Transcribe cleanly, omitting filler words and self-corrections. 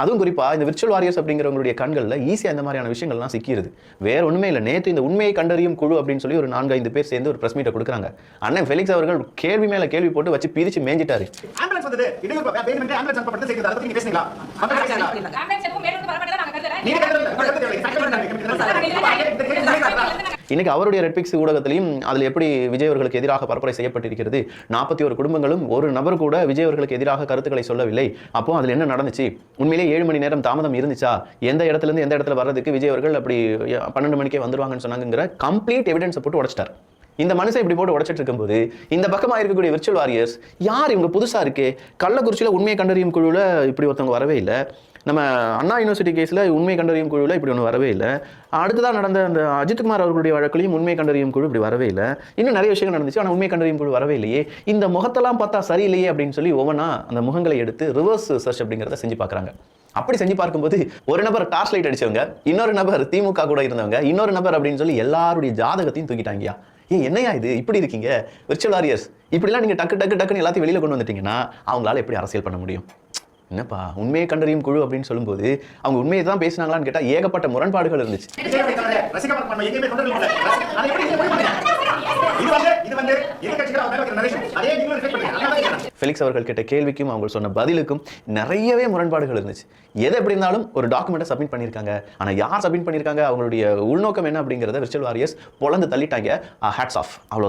அதுவும் குறிப்பா இந்த விர்ச்சுவல் வாரியர்ஸ் அப்படிங்கிறவங்களுடைய கண்கள்ல ஈஸியா இந்த மாதிரியான விஷயங்கள்லாம் சிக்கிருது. வேற ஒண்ணுமே இல்ல. நேத்து இந்த உண்மையை கண்டறியும் குழு அப்படின்னு சொல்லி ஒரு 4-5 பேர் சேர்ந்து ஒரு பிரஸ் மீட்டை கொடுக்குறாங்க. அண்ணன் ஃபெலிக்ஸ் அவர்கள் கேள்வி மேல கேள்வி போட்டு வச்சு பிரிச்சு மேஞ்சிட்டாரு. ஆம்புலன்ஸ் வந்தது. இடையில பேமெண்ட் ஆம்புலன்ஸ் அனுப்பப்பட்டது செய்து. அதை பத்தி நீங்க பேசுனீங்களா? ஆம்புலன்ஸ் எதுவும் மேல இருந்து வரப்பட்டதா நாங்க கருதுறேன். நீங்க இன்னைக்கு அவருடைய ரெட்பிக்ஸ் ஊடகத்திலையும் அதில் எப்படி விஜய் அவர்களுக்கு எதிராக பரப்புரை செய்யப்பட்டிருக்கிறது. 41 குடும்பங்களும் ஒரு நபர் கூட விஜய் அவர்களுக்கு எதிராக கருத்துக்களை சொல்லவில்லை. அப்போ அதில் என்ன நடந்துச்சு, உண்மையிலேயே 7 மணி நேரம் தாமதம் இருந்துச்சா, எந்த இடத்துல இருந்து எந்த இடத்துல வர்றதுக்கு விஜய் அவர்கள் அப்படி 12 மணிக்கே வந்துருவாங்கன்னு சொன்னாங்கிற கம்ப்ளீட் எவிடன்ஸை போட்டு உடைச்சிட்டார். இந்த மனுஷன் இப்படி போட்டு உடைச்சிட்டு இருக்கும்போது இந்த பக்கமாக இருக்கக்கூடிய விர்ச்சுவல் வாரியர்ஸ் யார் இவங்க புதுசாக இருக்கே, கள்ளக்குறிச்சியில் உண்மையை கண்டறியும் குழுவில் இப்படி ஒருத்தவங்க வரவே இல்லை, நம்ம அண்ணா யூனிவர்சிட்டி கேஸில் உண்மை கண்டறியும் குழுவில் இப்படி ஒன்று வரவே இல்லை, அடுத்ததான் நடந்த அந்த அஜித்குமார் அவர்களுடைய வழக்கிலையும் உண்மை கண்டறியும் குழு இப்படி வரவே இல்லை, இன்னும் நிறைய விஷயங்கள் நடந்துச்சு, ஆனால் உண்மை கண்டறியும் குழு வரவே இல்லையே, இந்த முகத்தெல்லாம் பார்த்தா சரியில்லையே அப்படின்னு சொல்லி ஒவ்வொன்றா அந்த முகங்களை எடுத்து ரிவர்ஸ் சர்ச் அப்படிங்கிறத செஞ்சு பார்க்குறாங்க. அப்படி செஞ்சு பார்க்கும்போது ஒரு நபர் டார்ச் லைட் அடிச்சவங்க, இன்னொரு நபர் திமுக கூட இருந்தவங்க, இன்னொரு நபர் அப்படின்னு சொல்லி எல்லாருடைய ஜாதகத்தையும் தூக்கிட்டாங்கயா. என்னையா இது இப்படி இருக்கீங்க விர்ச்சுவல் வாரியர்ஸ், இப்படிலாம் நீங்க டக்கு டக்கு டக்குன்னு எல்லாத்தையும் வெளியில கொண்டு வந்துட்டீங்கன்னா அவங்களால எப்படி அரசியல் பண்ண முடியும்? என்னப்பா உண்மையை கண்டறியும் குழு அப்படின்னு சொல்லும்போது அவங்க உண்மையை தான் பேசினாங்களான்னு கேட்டா ஏகப்பட்ட முரண்பாடுகள் இருந்துச்சு. ஃபெலிக்ஸ் அவர்கள் கேட்ட கேள்விக்கும் அவங்க சொன்ன பதிலுக்கும் நிறையவே முரண்பாடுகள் இருந்துச்சு. எது எப்படி இருந்தாலும் ஒரு டாக்குமெண்ட்டை சப்மிட் பண்ணியிருக்காங்க. ஆனா யார் சப்மிட் பண்ணியிருக்காங்க, அவங்களுடைய உள்நோக்கம் என்ன அப்படிங்கிறத விர்ச்சுவல் வாரியர்ஸ் பொளந்து தள்ளிட்டாங்க. Hats off. அவ்வளோ.